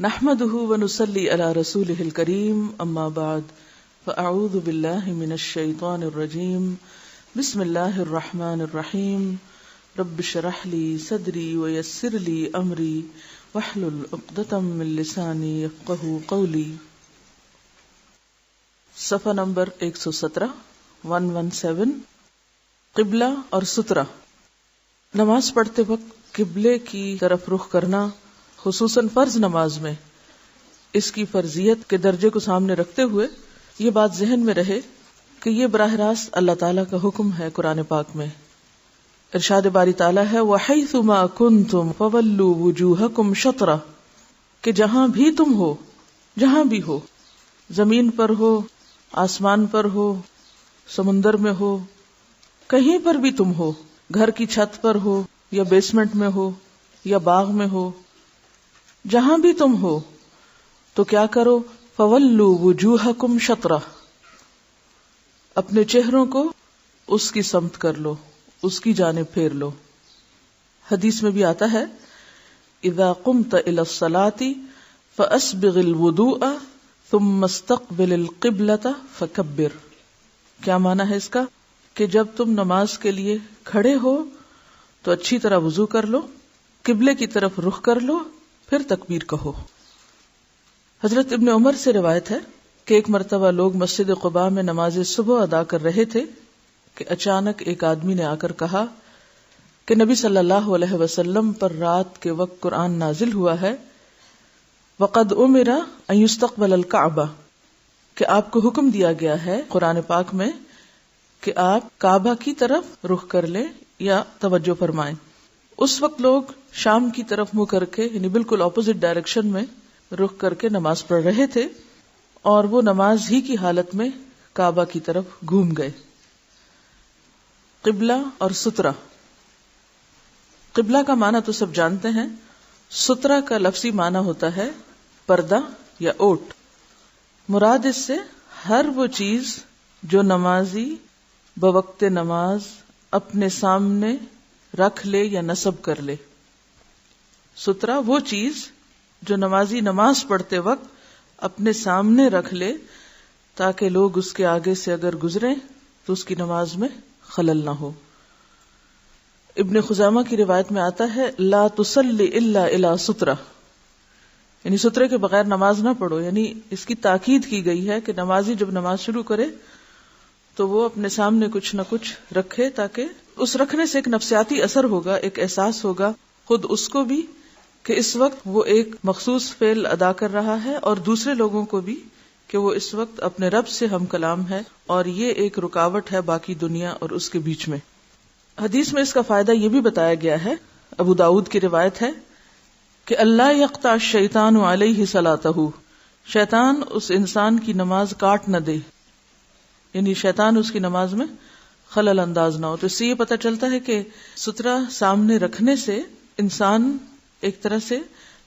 نحمده ونصلي على رسوله الكريم اما بعد فاعوذ بالله من الشيطان الرجيم بسم الله الرحمن الرحيم رب اشرح لي صدري ويسر لي امري واحلل عقدة من لساني يفقهوا قولي. صفحہ نمبر 117 قبلہ اور سترہ. نماز پڑھتے وقت قبلے کی طرف رخ کرنا خصوصاً فرض نماز میں اس کی فرضیت کے درجے کو سامنے رکھتے ہوئے یہ بات ذہن میں رہے کہ یہ براہ راست اللہ تعالیٰ کا حکم ہے. قرآن پاک میں ارشاد باری تعالیٰ ہے وَحَيْثُ مَا كُنْتُمْ فَوَلُّوا وُجُوهَكُمْ شَطْرَهُ، کہ جہاں بھی تم ہو، جہاں بھی ہو، زمین پر ہو، آسمان پر ہو، سمندر میں ہو، کہیں پر بھی تم ہو، گھر کی چھت پر ہو یا بیسمنٹ میں ہو یا باغ میں ہو، جہاں بھی تم ہو تو کیا کرو؟ فَوَلُّوا وُجُوهَكُمْ شَطْرَهُ، اپنے چہروں کو اس کی سمت کر لو، اس کی جانب پھیر لو. حدیث میں بھی آتا ہے اِذَا قُمْتَ إِلَى الصَّلَاةِ فَأَسْبِغِ الْوُضُوءَ ثُمَّ اسْتَقْبِلِ الْقِبْلَةَ فَكَبِّرْ. کیا معنی ہے اس کا؟ کہ جب تم نماز کے لیے کھڑے ہو تو اچھی طرح وضو کر لو، قبلے کی طرف رخ کر لو، پھر تکبیر کہو. حضرت ابن عمر سے روایت ہے کہ ایک مرتبہ لوگ مسجد قباء میں نماز صبح ادا کر رہے تھے کہ اچانک ایک آدمی نے آ کر کہا کہ نبی صلی اللہ علیہ وسلم پر رات کے وقت قرآن نازل ہوا ہے وَقَدْ أُمِرَ أَن يُسْتَقْبَلَ الْكَعْبَةَ، کہ آپ کو حکم دیا گیا ہے قرآن پاک میں کہ آپ کعبہ کی طرف رخ کر لیں یا توجہ فرمائیں. اس وقت لوگ شام کی طرف منہ کر کے یعنی بالکل اپوزٹ ڈائریکشن میں رخ کر کے نماز پڑھ رہے تھے اور وہ نماز ہی کی حالت میں کعبہ کی طرف گھوم گئے. قبلہ اور سترہ. قبلہ کا معنی تو سب جانتے ہیں، سترہ کا لفظی معنی ہوتا ہے پردہ یا اوٹ. مراد اس سے ہر وہ چیز جو نمازی بوقت نماز اپنے سامنے رکھ لے یا نصب کر لے. سترہ وہ چیز جو نمازی نماز پڑھتے وقت اپنے سامنے رکھ لے تاکہ لوگ اس کے آگے سے اگر گزریں تو اس کی نماز میں خلل نہ ہو. ابن خزیمہ کی روایت میں آتا ہے لا تصلی الا الی سترہ، یعنی سترے کے بغیر نماز نہ پڑھو. یعنی اس کی تاکید کی گئی ہے کہ نمازی جب نماز شروع کرے تو وہ اپنے سامنے کچھ نہ کچھ رکھے تاکہ اس رکھنے سے ایک نفسیاتی اثر ہوگا، ایک احساس ہوگا خود اس کو بھی کہ اس وقت وہ ایک مخصوص فعل ادا کر رہا ہے اور دوسرے لوگوں کو بھی کہ وہ اس وقت اپنے رب سے ہم کلام ہے اور یہ ایک رکاوٹ ہے باقی دنیا اور اس کے بیچ میں. حدیث میں اس کا فائدہ یہ بھی بتایا گیا ہے، ابو داؤد کی روایت ہے کہ اللہ یقطع الشیطان علیہ صلاتہ، شیطان اس انسان کی نماز کاٹ نہ دے، یعنی شیطان اس کی نماز میں خلل انداز نہ ہو. تو اس سے یہ پتہ چلتا ہے کہ سترہ سامنے رکھنے سے انسان ایک طرح سے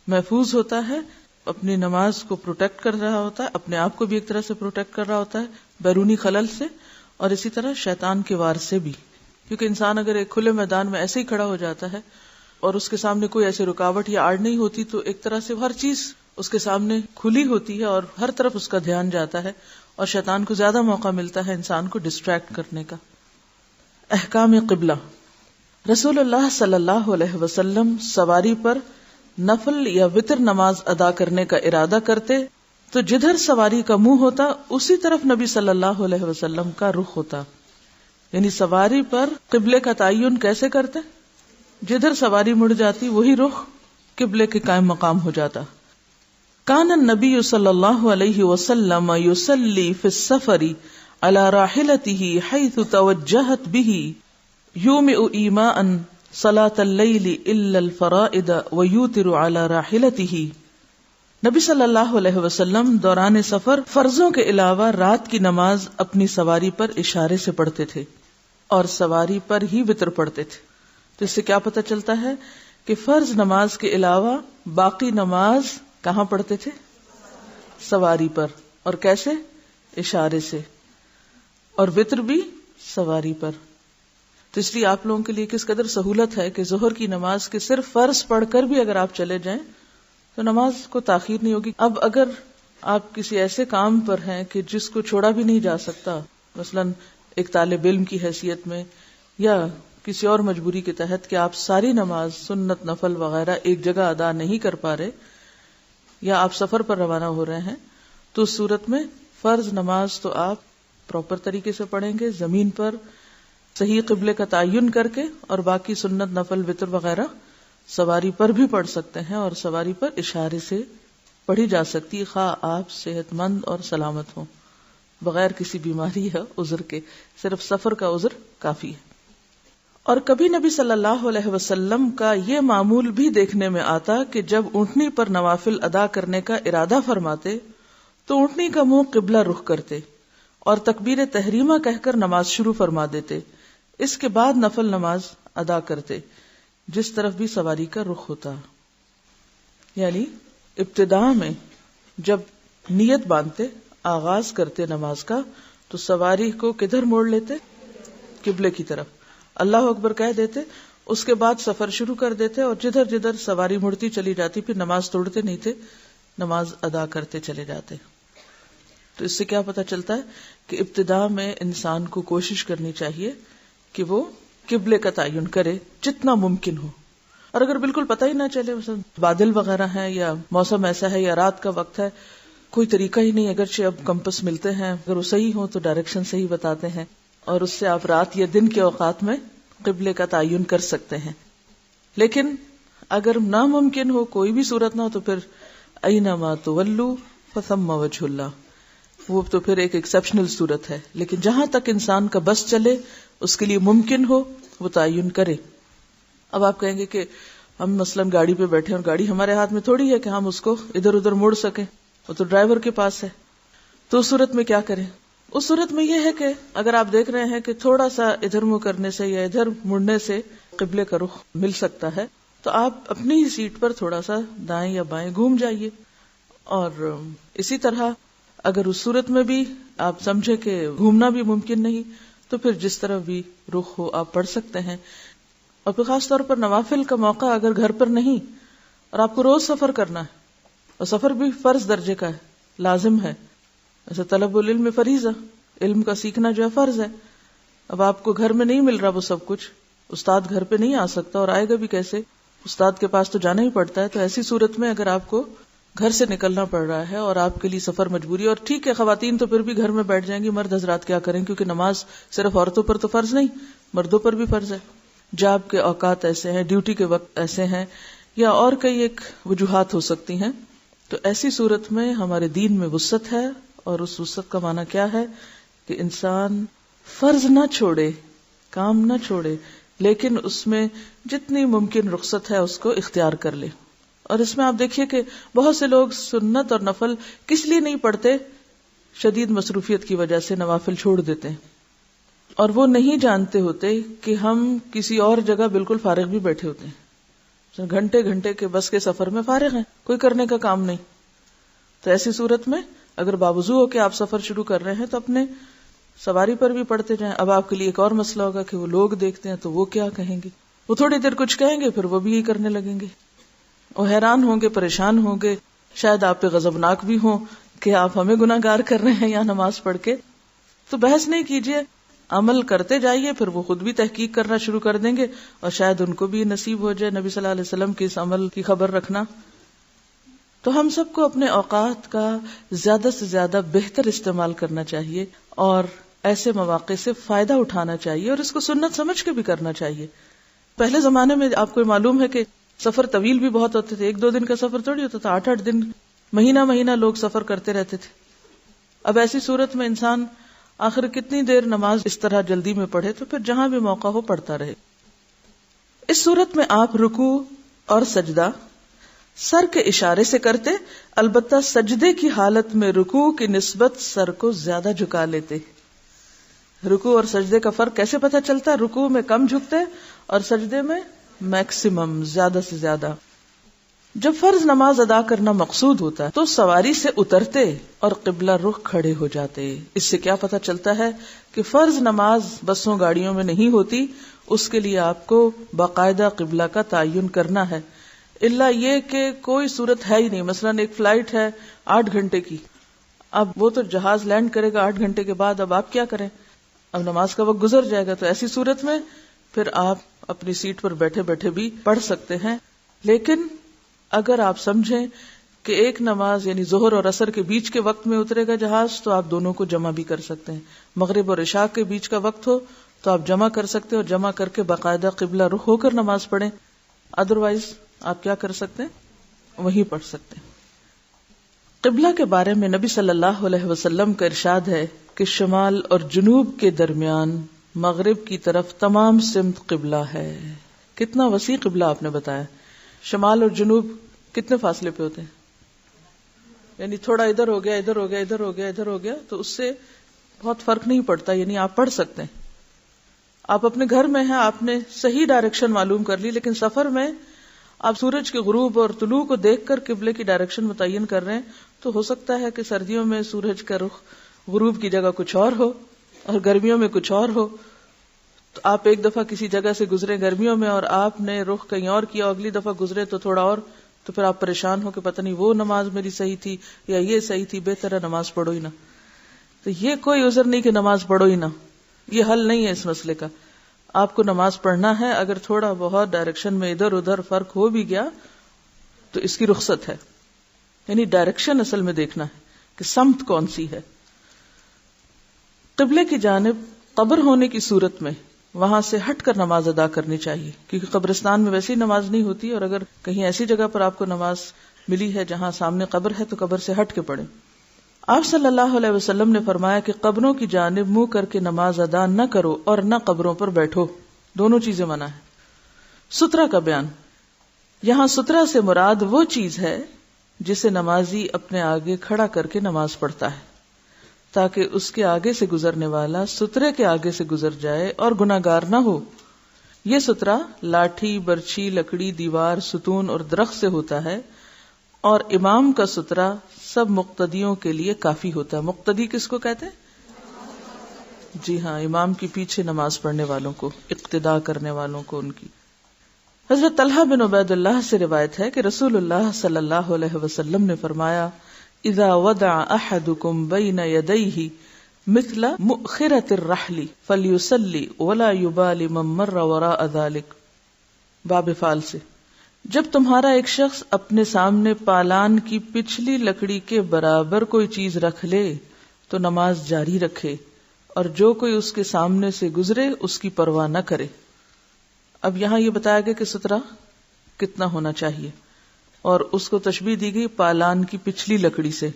محفوظ ہوتا ہے، اپنی نماز کو پروٹیکٹ کر رہا ہوتا ہے، اپنے آپ کو بھی ایک طرح سے پروٹیکٹ کر رہا ہوتا ہے بیرونی خلل سے اور اسی طرح شیطان کے وار سے بھی. کیونکہ انسان اگر ایک کھلے میدان میں ایسے ہی کھڑا ہو جاتا ہے اور اس کے سامنے کوئی ایسی رکاوٹ یا آڑ نہیں ہوتی تو ایک طرح سے ہر چیز اس کے سامنے کھلی ہوتی ہے اور ہر طرف اس کا دھیان جاتا ہے اور شیطان کو زیادہ موقع ملتا ہے انسان کو ڈسٹریکٹ کرنے کا. احکام قبلہ. رسول اللہ صلی اللہ علیہ وسلم سواری پر نفل یا وتر نماز ادا کرنے کا ارادہ کرتے تو جدھر سواری کا منہ ہوتا اسی طرف نبی صلی اللہ علیہ وسلم کا رخ ہوتا. یعنی سواری پر قبلے کا تعین کیسے کرتے؟ جدھر سواری مڑ جاتی وہی رخ قبلے کے قائم مقام ہو جاتا. کان النبی صلی اللہ علیہ وسلم یصلی فی السفر علی راحلته حیث توجہت به یومئ ایماء صلاۃ اللیل الا الفرائض ویوتر علی راحلته. نبی صلی اللہ علیہ وسلم دوران سفر فرضوں کے علاوہ رات کی نماز اپنی سواری پر اشارے سے پڑھتے تھے اور سواری پر ہی وتر پڑھتے تھے. تو اس سے کیا پتہ چلتا ہے کہ فرض نماز کے علاوہ باقی نماز کہاں پڑھتے تھے؟ سواری پر. اور کیسے؟ اشارے سے. اور وتر بھی سواری پر. تو اس لیے آپ لوگوں کے لیے کس قدر سہولت ہے کہ ظہر کی نماز کے صرف فرض پڑھ کر بھی اگر آپ چلے جائیں تو نماز کو تاخیر نہیں ہوگی. اب اگر آپ کسی ایسے کام پر ہیں کہ جس کو چھوڑا بھی نہیں جا سکتا، مثلا ایک طالب علم کی حیثیت میں یا کسی اور مجبوری کے تحت کہ آپ ساری نماز سنت نفل وغیرہ ایک جگہ ادا نہیں کر پا رہے، یا آپ سفر پر روانہ ہو رہے ہیں، تو اس صورت میں فرض نماز تو آپ پراپر طریقے سے پڑھیں گے، زمین پر صحیح قبلے کا تعین کر کے، اور باقی سنت نفل وتر وغیرہ سواری پر بھی پڑھ سکتے ہیں، اور سواری پر اشارے سے پڑھی جا سکتی، خواہ آپ صحت مند اور سلامت ہوں، بغیر کسی بیماری یا عذر کے، صرف سفر کا عذر کافی ہے. اور کبھی نبی صلی اللہ علیہ وسلم کا یہ معمول بھی دیکھنے میں آتا کہ جب اونٹنی پر نوافل ادا کرنے کا ارادہ فرماتے تو اونٹنی کا منہ قبلہ رخ کرتے اور تکبیر تحریمہ کہہ کر نماز شروع فرما دیتے. اس کے بعد نفل نماز ادا کرتے جس طرف بھی سواری کا رخ ہوتا. یعنی ابتداء میں جب نیت باندھتے، آغاز کرتے نماز کا، تو سواری کو کدھر موڑ لیتے؟ قبلے کی طرف. اللہ اکبر کہہ دیتے، اس کے بعد سفر شروع کر دیتے، اور جدھر جدھر سواری مڑتی چلی جاتی پھر نماز توڑتے نہیں تھے، نماز ادا کرتے چلے جاتے. تو اس سے کیا پتہ چلتا ہے کہ ابتداء میں انسان کو کوشش کرنی چاہیے کہ وہ قبلے کا تعین کرے جتنا ممکن ہو. اور اگر بالکل پتہ ہی نہ چلے، مثلا بادل وغیرہ ہیں یا موسم ایسا ہے یا رات کا وقت ہے، کوئی طریقہ ہی نہیں، اگرچہ اب کمپس ملتے ہیں، اگر وہ صحیح ہو تو ڈائریکشن صحیح بتاتے ہیں، اور اس سے آپ رات یا دن کے اوقات میں قبلے کا تعین کر سکتے ہیں. لیکن اگر ناممکن ہو، کوئی بھی صورت نہ ہو، تو پھر اینما تولوا فثم وجہ اللہ، وہ تو پھر ایک ایکسیپشنل صورت ہے. لیکن جہاں تک انسان کا بس چلے، اس کے لیے ممکن ہو، وہ تعین کرے. اب آپ کہیں گے کہ ہم مثلاً گاڑی پہ بیٹھے اور گاڑی ہمارے ہاتھ میں تھوڑی ہے کہ ہم اس کو ادھر ادھر موڑ سکیں، وہ تو ڈرائیور کے پاس ہے. تو اس صورت میں کیا کریں؟ اس صورت میں یہ ہے کہ اگر آپ دیکھ رہے ہیں کہ تھوڑا سا ادھر منہ کرنے سے یا ادھر مڑنے سے قبلے کا رخ مل سکتا ہے، تو آپ اپنی ہی سیٹ پر تھوڑا سا دائیں یا بائیں گھوم جائیے. اور اسی طرح اگر اس صورت میں بھی آپ سمجھے کہ گھومنا بھی ممکن نہیں، تو پھر جس طرح بھی رخ ہو آپ پڑھ سکتے ہیں. اور پھر خاص طور پر نوافل کا موقع اگر گھر پر نہیں اور آپ کو روز سفر کرنا ہے، اور سفر بھی فرض درجے کا ہے، لازم ہے، ایسا طلب العلم فریضہ، علم کا سیکھنا جو ہے فرض ہے. اب آپ کو گھر میں نہیں مل رہا وہ سب کچھ، استاد گھر پہ نہیں آ سکتا، اور آئے گا بھی کیسے؟ استاد کے پاس تو جانا ہی پڑتا ہے. تو ایسی صورت میں اگر آپ کو گھر سے نکلنا پڑ رہا ہے اور آپ کے لیے سفر مجبوری، اور ٹھیک ہے خواتین تو پھر بھی گھر میں بیٹھ جائیں گی، مرد حضرات کیا کریں؟ کیونکہ نماز صرف عورتوں پر تو فرض نہیں، مردوں پر بھی فرض ہے. جاب کے اوقات ایسے ہیں، ڈیوٹی کے وقت ایسے ہیں، یا اور کئی ایک وجوہات ہو سکتی ہیں. تو ایسی صورت میں ہمارے دین میں وسعت ہے، اور اس وسعت کا معنی کیا ہے کہ انسان فرض نہ چھوڑے، کام نہ چھوڑے، لیکن اس میں جتنی ممکن رخصت ہے اس کو اختیار کر لے. اور اس میں آپ دیکھیے کہ بہت سے لوگ سنت اور نفل کس لیے نہیں پڑھتے؟ شدید مصروفیت کی وجہ سے نوافل چھوڑ دیتے ہیں، اور وہ نہیں جانتے ہوتے کہ ہم کسی اور جگہ بالکل فارغ بھی بیٹھے ہوتے ہیں، گھنٹے گھنٹے کے بس کے سفر میں فارغ ہیں، کوئی کرنے کا کام نہیں. تو ایسی صورت میں اگر باوضو ہو کہ آپ سفر شروع کر رہے ہیں تو اپنے سواری پر بھی پڑھتے جائیں. اب آپ کے لیے ایک اور مسئلہ ہوگا کہ وہ لوگ دیکھتے ہیں تو وہ کیا کہیں گے، وہ تھوڑی دیر کچھ کہیں گے پھر وہ بھی یہی کرنے لگیں گے، وہ حیران ہوں گے، پریشان ہوں گے، شاید آپ پہ غضبناک بھی ہوں کہ آپ ہمیں گناہ گار کر رہے ہیں یا نماز پڑھ کے. تو بحث نہیں کیجیے، عمل کرتے جائیے، پھر وہ خود بھی تحقیق کرنا شروع کر دیں گے، اور شاید ان کو بھی نصیب ہو جائے نبی صلی اللہ علیہ وسلم کے اس عمل کی خبر رکھنا. تو ہم سب کو اپنے اوقات کا زیادہ سے زیادہ بہتر استعمال کرنا چاہیے، اور ایسے مواقع سے فائدہ اٹھانا چاہیے، اور اس کو سنت سمجھ کے بھی کرنا چاہیے. پہلے زمانے میں آپ کو معلوم ہے کہ سفر طویل بھی بہت ہوتے تھے، 1-2 دن کا سفر تھوڑی ہوتا تھا، 8-8 دن، مہینہ لوگ سفر کرتے رہتے تھے. اب ایسی صورت میں انسان آخر کتنی دیر نماز اس طرح جلدی میں پڑھے؟ تو پھر جہاں بھی موقع ہو پڑھتا رہے. اس صورت میں آپ رکوع اور سجدہ سر کے اشارے سے کرتے، البتہ سجدے کی حالت میں رکوع کی نسبت سر کو زیادہ جھکا لیتے. رکوع اور سجدے کا فرق کیسے پتہ چلتا ہے؟ رکوع میں کم جھکتے اور سجدے میں میکسیمم، زیادہ سے زیادہ. جب فرض نماز ادا کرنا مقصود ہوتا ہے تو سواری سے اترتے اور قبلہ رخ کھڑے ہو جاتے. اس سے کیا پتہ چلتا ہے کہ فرض نماز بسوں گاڑیوں میں نہیں ہوتی، اس کے لیے آپ کو باقاعدہ قبلہ کا تعین کرنا ہے. الا یہ کہ کوئی صورت ہے ہی نہیں. مثلا ایک فلائٹ ہے 8 گھنٹے کی، اب وہ تو جہاز لینڈ کرے گا 8 گھنٹے کے بعد، اب آپ کیا کریں؟ اب نماز کا وقت گزر جائے گا. تو ایسی صورت میں پھر آپ اپنی سیٹ پر بیٹھے بیٹھے بھی پڑھ سکتے ہیں. لیکن اگر آپ سمجھیں کہ ایک نماز یعنی ظہر اور عصر کے بیچ کے وقت میں اترے گا جہاز، تو آپ دونوں کو جمع بھی کر سکتے ہیں. مغرب اور عشاء کے بیچ کا وقت ہو تو آپ جمع کر سکتے ہیں، اور جمع کر کے باقاعدہ قبلہ رخ ہو کر نماز پڑھیں. ادروائز آپ کیا کر سکتے ہیں؟ وہیں پڑھ سکتے ہیں. قبلہ کے بارے میں نبی صلی اللہ علیہ وسلم کا ارشاد ہے کہ شمال اور جنوب کے درمیان مغرب کی طرف تمام سمت قبلہ ہے. کتنا وسیع قبلہ آپ نے بتایا. شمال اور جنوب کتنے فاصلے پہ ہوتے ہیں؟ یعنی تھوڑا ادھر ہو گیا، ادھر ہو گیا، ادھر ہو گیا، ادھر ہو گیا، تو اس سے بہت فرق نہیں پڑتا. یعنی آپ پڑھ سکتے ہیں. آپ اپنے گھر میں ہیں، آپ نے صحیح ڈائریکشن معلوم کر لی، لیکن سفر میں آپ سورج کے غروب اور طلوع کو دیکھ کر قبلے کی ڈائریکشن متعین کر رہے ہیں، تو ہو سکتا ہے کہ سردیوں میں سورج کا رخ غروب کی جگہ کچھ اور ہو اور گرمیوں میں کچھ اور ہو. تو آپ ایک دفعہ کسی جگہ سے گزرے گرمیوں میں اور آپ نے رخ کہیں اور کیا، اگلی دفعہ گزرے تو تھوڑا اور، تو پھر آپ پریشان ہو کہ پتہ نہیں وہ نماز میری صحیح تھی یا یہ صحیح تھی. بہتر ہے نماز پڑھو ہی نہ. تو یہ کوئی عذر نہیں کہ نماز پڑھو ہی نہ، یہ حل نہیں ہے اس مسئلے کا. آپ کو نماز پڑھنا ہے. اگر تھوڑا بہت ڈائریکشن میں ادھر ادھر فرق ہو بھی گیا تو اس کی رخصت ہے. یعنی ڈائریکشن اصل میں دیکھنا ہے کہ سمت کون سی ہے. قبلے کی جانب قبر ہونے کی صورت میں وہاں سے ہٹ کر نماز ادا کرنی چاہیے، کیونکہ قبرستان میں ویسی نماز نہیں ہوتی، اور اگر کہیں ایسی جگہ پر آپ کو نماز ملی ہے جہاں سامنے قبر ہے تو قبر سے ہٹ کے پڑھیں. آپ صلی اللہ علیہ وسلم نے فرمایا کہ قبروں کی جانب منہ کر کے نماز ادا نہ کرو اور نہ قبروں پر بیٹھو. دونوں چیزیں منع ہے. سترہ کا بیان. یہاں سترہ سے مراد وہ چیز ہے جسے نمازی اپنے آگے کھڑا کر کے نماز پڑھتا ہے تاکہ اس کے آگے سے گزرنے والا سترے کے آگے سے گزر جائے اور گناہگار نہ ہو. یہ سترہ لاٹھی، برچھی، لکڑی، دیوار، ستون اور درخت سے ہوتا ہے، اور امام کا سترہ سب مقتدیوں کے لیے کافی ہوتا ہے. مقتدی کس کو کہتے ہیں؟ جی ہاں، امام کی پیچھے نماز پڑھنے والوں کو، اقتداء کرنے والوں کو. ان کی حضرت طلحہ بن عبید اللہ سے روایت ہے کہ رسول اللہ صلی اللہ علیہ وسلم نے فرمایا اذا وضع احدكم بين يديه مثل مؤخرة الرحل فليصلي ولا يبالي من مر وراء ذلك. باب فعل سے. جب تمہارا ایک شخص اپنے سامنے پالان کی پچھلی لکڑی کے برابر کوئی چیز رکھ لے تو نماز جاری رکھے، اور جو کوئی اس کے سامنے سے گزرے اس کی پرواہ نہ کرے. اب یہاں یہ بتایا گیا کہ سترہ کتنا ہونا چاہیے، اور اس کو تشبیہ دی گئی پالان کی پچھلی لکڑی سے.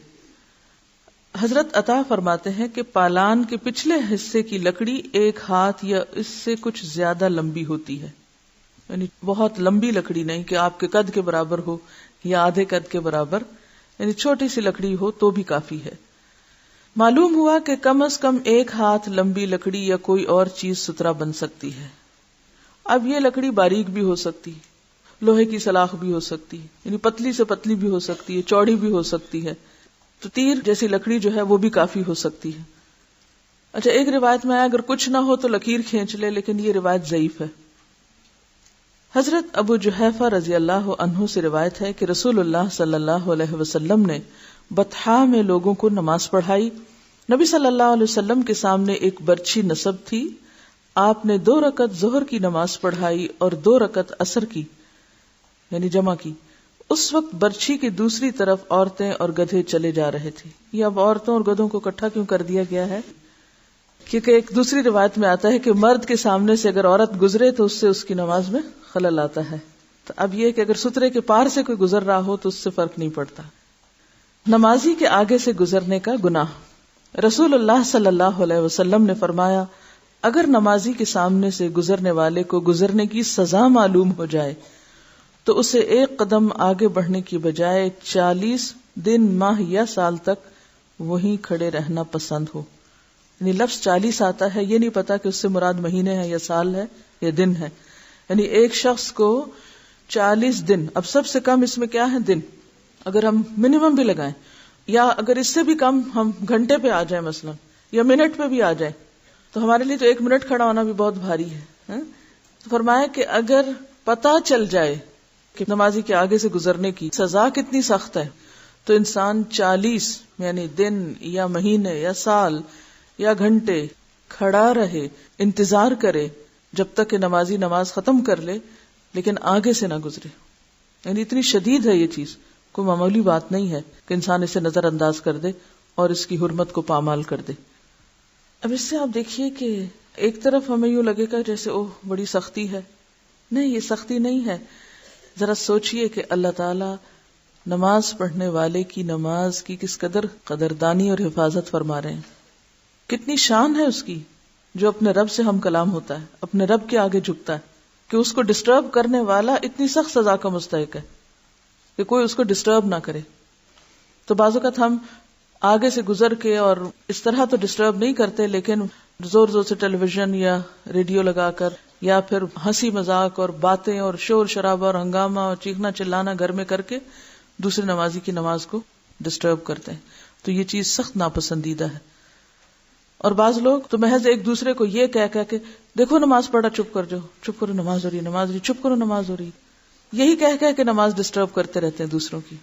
حضرت عطا فرماتے ہیں کہ پالان کے پچھلے حصے کی لکڑی 1 ہاتھ یا اس سے کچھ زیادہ لمبی ہوتی ہے. یعنی بہت لمبی لکڑی نہیں کہ آپ کے قد کے برابر ہو یا آدھے قد کے برابر، یعنی چھوٹی سی لکڑی ہو تو بھی کافی ہے. معلوم ہوا کہ کم از کم 1 ہاتھ لمبی لکڑی یا کوئی اور چیز سترہ بن سکتی ہے. اب یہ لکڑی باریک بھی ہو سکتی، لوہے کی سلاخ بھی ہو سکتی، یعنی پتلی سے پتلی بھی ہو سکتی ہے، چوڑی بھی ہو سکتی ہے. تو تیر جیسی لکڑی جو ہے وہ بھی کافی ہو سکتی ہے. اچھا، ایک روایت میں آیا اگر کچھ نہ ہو تو لکیر کھینچ لے، لیکن یہ روایت ضعیف ہے. حضرت ابو جحیفہ رضی اللہ عنہ سے روایت ہے کہ رسول اللہ صلی اللہ علیہ وسلم نے بطحا میں لوگوں کو نماز پڑھائی. نبی صلی اللہ علیہ وسلم کے سامنے ایک برچھی نصب تھی. آپ نے 2 رکعت ظہر کی نماز پڑھائی اور 2 رکعت عصر کی، یعنی جمع کی. اس وقت برچھی کی دوسری طرف عورتیں اور گدھے چلے جا رہے تھے. یہ اب عورتوں اور گدھوں کو اکٹھا کیوں کر دیا گیا ہے؟ کیونکہ ایک دوسری روایت میں آتا ہے کہ مرد کے سامنے سے اگر عورت گزرے تو اس سے اس کی نماز میں خلل آتا ہے. تو اب یہ کہ اگر سترے کے پار سے کوئی گزر رہا ہو تو اس سے فرق نہیں پڑتا. نمازی کے آگے سے گزرنے کا گناہ. رسول اللہ صلی اللہ علیہ وسلم نے فرمایا اگر نمازی کے سامنے سے گزرنے والے کو گزرنے کی سزا معلوم ہو جائے تو اسے 1 قدم آگے بڑھنے کی بجائے 40 دن، ماہ یا سال تک وہیں کھڑے رہنا پسند ہو. یعنی لفظ 40 آتا ہے، یہ نہیں پتا کہ اس سے مراد مہینے ہیں یا سال ہے یا دن ہے. یعنی ایک شخص کو 40 دن، اب سب سے کم اس میں کیا ہے دن، اگر ہم منیمم بھی لگائیں یا اگر اس سے بھی کم ہم گھنٹے پہ آ جائیں مثلا یا منٹ پہ بھی آ جائیں تو ہمارے لیے تو 1 منٹ کھڑا ہونا بھی بہت بھاری ہے. تو فرمایا کہ اگر پتہ چل جائے کہ نمازی کے آگے سے گزرنے کی سزا کتنی سخت ہے. تو انسان 40 یعنی دن یا مہینے یا سال یا گھنٹے کھڑا رہے، انتظار کرے جب تک کہ نمازی نماز ختم کر لے، لیکن آگے سے نہ گزرے. یعنی اتنی شدید ہے یہ چیز، کوئی معمولی بات نہیں ہے کہ انسان اسے نظر انداز کر دے اور اس کی حرمت کو پامال کر دے. اب اس سے آپ دیکھیے کہ ایک طرف ہمیں یوں لگے گا جیسے بڑی سختی ہے. نہیں، یہ سختی نہیں ہے. ذرا سوچئے کہ اللہ تعالی نماز پڑھنے والے کی نماز کی کس قدر قدردانی اور حفاظت فرما رہے ہیں. کتنی شان ہے اس کی جو اپنے رب سے ہم کلام ہوتا ہے، اپنے رب کے آگے جھکتا ہے، کہ اس کو ڈسٹرب کرنے والا اتنی سخت سزا کا مستحق ہے کہ کوئی اس کو ڈسٹرب نہ کرے. تو بعض اوقات ہم آگے سے گزر کے اور اس طرح تو ڈسٹرب نہیں کرتے، لیکن زور زور سے ٹیلی ویژن یا ریڈیو لگا کر یا پھر ہنسی مذاق اور باتیں اور شور شرابہ اور ہنگامہ اور چیخنا چلانا گھر میں کر کے دوسرے نمازی کی نماز کو ڈسٹرب کرتے ہیں. تو یہ چیز سخت ناپسندیدہ ہے. اور بعض لوگ تو محض ایک دوسرے کو یہ کہہ کے دیکھو نماز پڑھا، چپ کر جاؤ، چپ کرو نماز ہو رہی، نماز ہو رہی، چپ کرو نماز ہو رہی، یہی کہہ کے نماز ڈسٹرب کرتے رہتے ہیں دوسروں کی.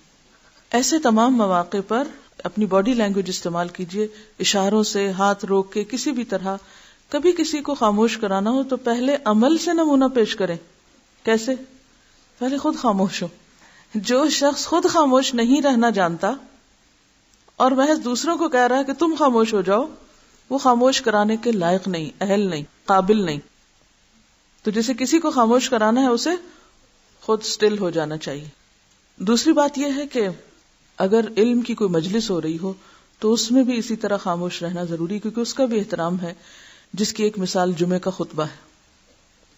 ایسے تمام مواقع پر اپنی باڈی لینگویج استعمال کیجئے، اشاروں سے، ہاتھ روک کے، کسی بھی طرح. کبھی کسی کو خاموش کرانا ہو تو پہلے عمل سے نمونہ پیش کریں. کیسے؟ پہلے خود خاموش ہو. جو شخص خود خاموش نہیں رہنا جانتا اور محض دوسروں کو کہہ رہا ہے کہ تم خاموش ہو جاؤ، وہ خاموش کرانے کے لائق نہیں، اہل نہیں، قابل نہیں. تو جسے کسی کو خاموش کرانا ہے اسے خود سٹل ہو جانا چاہیے. دوسری بات یہ ہے کہ اگر علم کی کوئی مجلس ہو رہی ہو تو اس میں بھی اسی طرح خاموش رہنا ضروری، کیونکہ اس کا بھی احترام ہے. جس کی ایک مثال جمعے کا خطبہ ہے.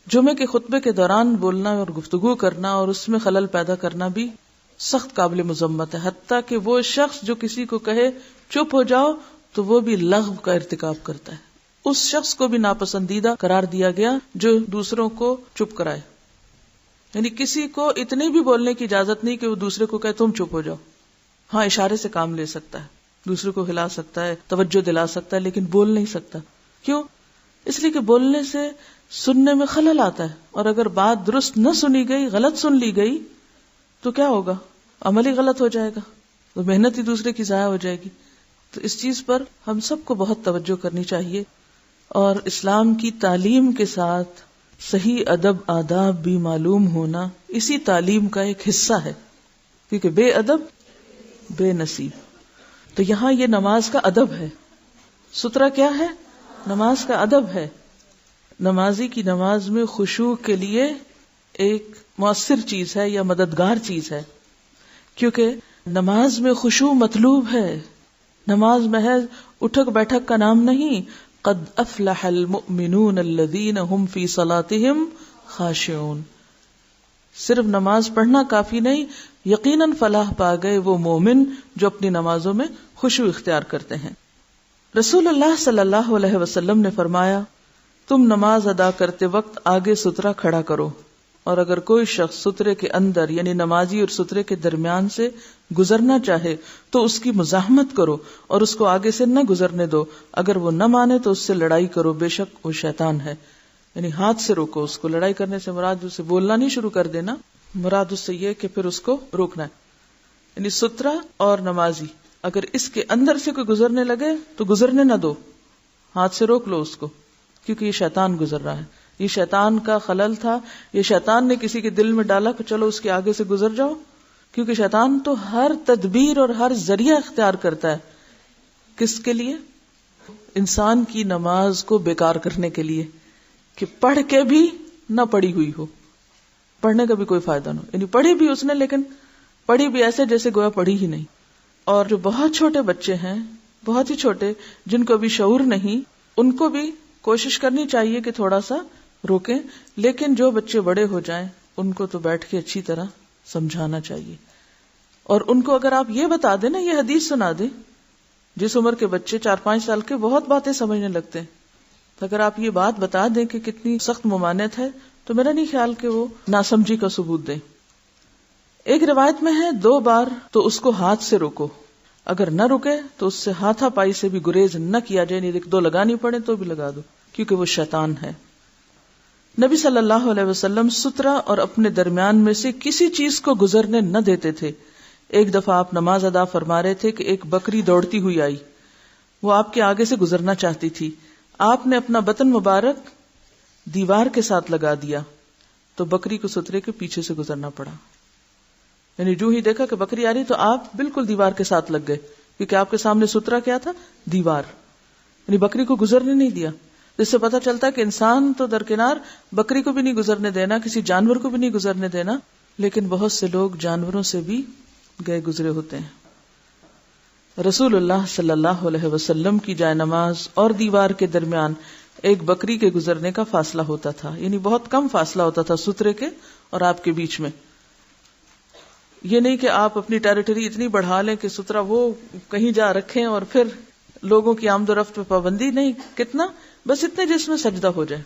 جمعے کے خطبے کے دوران بولنا اور گفتگو کرنا اور اس میں خلل پیدا کرنا بھی سخت قابل مذمت ہے. حتیٰ کہ وہ شخص جو کسی کو کہے چپ ہو جاؤ تو وہ بھی لغو کا ارتکاب کرتا ہے. اس شخص کو بھی ناپسندیدہ قرار دیا گیا جو دوسروں کو چپ کرائے. یعنی کسی کو اتنی بھی بولنے کی اجازت نہیں کہ وہ دوسرے کو کہے تم چپ ہو جاؤ. ہاں، اشارے سے کام لے سکتا ہے، دوسرے کو ہلا سکتا ہے، توجہ دلا سکتا ہے، لیکن بول نہیں سکتا. کیوں؟ اس لیے کہ بولنے سے سننے میں خلل آتا ہے، اور اگر بات درست نہ سنی گئی، غلط سن لی گئی تو کیا ہوگا؟ عمل ہی غلط ہو جائے گا، تو محنت ہی دوسرے کی ضائع ہو جائے گی. تو اس چیز پر ہم سب کو بہت توجہ کرنی چاہیے. اور اسلام کی تعلیم کے ساتھ صحیح ادب آداب بھی معلوم ہونا اسی تعلیم کا ایک حصہ ہے، کیونکہ بے ادب بے نصیب. تو یہاں یہ نماز کا ادب ہے. سترہ کیا ہے؟ نماز کا ادب ہے. نمازی کی نماز میں خشوع کے لیے ایک مؤثر چیز ہے یا مددگار چیز ہے، کیونکہ نماز میں خشوع مطلوب ہے. نماز محض اٹھک بیٹھک کا نام نہیں. قد افلح المؤمنون الذین هم فی صلاتهم خاشعون. صرف نماز پڑھنا کافی نہیں، یقیناً فلاح پا گئے وہ مومن جو اپنی نمازوں میں خشوع اختیار کرتے ہیں. رسول اللہ صلی اللہ علیہ وسلم نے فرمایا، تم نماز ادا کرتے وقت آگے سترہ کھڑا کرو، اور اگر کوئی شخص سترے کے اندر یعنی نمازی اور سترے کے درمیان سے گزرنا چاہے تو اس کی مزاحمت کرو اور اس کو آگے سے نہ گزرنے دو. اگر وہ نہ مانے تو اس سے لڑائی کرو، بے شک وہ شیطان ہے. یعنی ہاتھ سے روکو اس کو. لڑائی کرنے سے مراد اسے بولنا نہیں شروع کر دینا، مراد اس سے یہ کہ پھر اس کو روکنا ہے. یعنی سترہ اور نمازی اگر اس کے اندر سے کوئی گزرنے لگے تو گزرنے نہ دو، ہاتھ سے روک لو اس کو، کیونکہ یہ شیطان گزر رہا ہے. یہ شیطان کا خلل تھا، یہ شیطان نے کسی کے دل میں ڈالا کہ چلو اس کے آگے سے گزر جاؤ. کیونکہ شیطان تو ہر تدبیر اور ہر ذریعہ اختیار کرتا ہے. کس کے لیے؟ انسان کی نماز کو بیکار کرنے کے لیے، کہ پڑھ کے بھی نہ پڑھی ہوئی ہو، پڑھنے کا بھی کوئی فائدہ نہ ہو. یعنی پڑھی بھی اس نے لیکن پڑھی بھی ایسے جیسے گویا پڑھی ہی نہیں. اور جو بہت چھوٹے بچے ہیں، بہت ہی چھوٹے، جن کو ابھی شعور نہیں، ان کو بھی کوشش کرنی چاہیے کہ تھوڑا سا روکیں. لیکن جو بچے بڑے ہو جائیں ان کو تو بیٹھ کے اچھی طرح سمجھانا چاہیے. اور ان کو اگر آپ یہ بتا دیں نا، یہ حدیث سنا دیں، جس عمر کے بچے 4-5 سال کے بہت باتیں سمجھنے لگتے ہیں، تو اگر آپ یہ بات بتا دیں کہ کتنی سخت ممانعت ہے تو میرا نہیں خیال کہ وہ ناسمجھی کا ثبوت دیں. ایک روایت میں ہے 2 بار تو اس کو ہاتھ سے روکو، اگر نہ رکے تو اس سے ہاتھا پائی سے بھی گریز نہ کیا جائے. نہیں 2 لگانی پڑے تو بھی لگا دو، کیونکہ وہ شیطان ہے. نبی صلی اللہ علیہ وسلم سترہ اور اپنے درمیان میں سے کسی چیز کو گزرنے نہ دیتے تھے. ایک دفعہ آپ نماز ادا فرما رہے تھے کہ ایک بکری دوڑتی ہوئی آئی. وہ آپ کے آگے سے گزرنا چاہتی تھی. آپ نے اپنا بطن مبارک دیوار کے ساتھ لگا دیا تو بکری کو سترے کے پیچھے سے گزرنا پڑا. یعنی جو ہی دیکھا کہ بکری آ رہی تو آپ بالکل دیوار کے ساتھ لگ گئے, کیونکہ آپ کے سامنے سترا کیا تھا؟ دیوار. یعنی بکری کو گزرنے نہیں دیا. اس سے پتہ چلتا ہے کہ انسان تو درکنار, بکری کو بھی نہیں گزرنے دینا, کسی جانور کو بھی نہیں گزرنے دینا, لیکن بہت سے لوگ جانوروں سے بھی گئے گزرے ہوتے ہیں. رسول اللہ صلی اللہ علیہ وسلم کی جائے نماز اور دیوار کے درمیان ایک بکری کے گزرنے کا فاصلہ ہوتا تھا, یعنی بہت کم فاصلہ ہوتا تھا سترے کے اور آپ کے بیچ میں. یہ نہیں کہ آپ اپنی ٹیریٹری اتنی بڑھا لیں کہ سترا وہ کہیں جا رکھیں اور پھر لوگوں کی آمد و رفت پہ پابندی نہیں, کتنا بس اتنے جس میں سجدہ ہو جائے.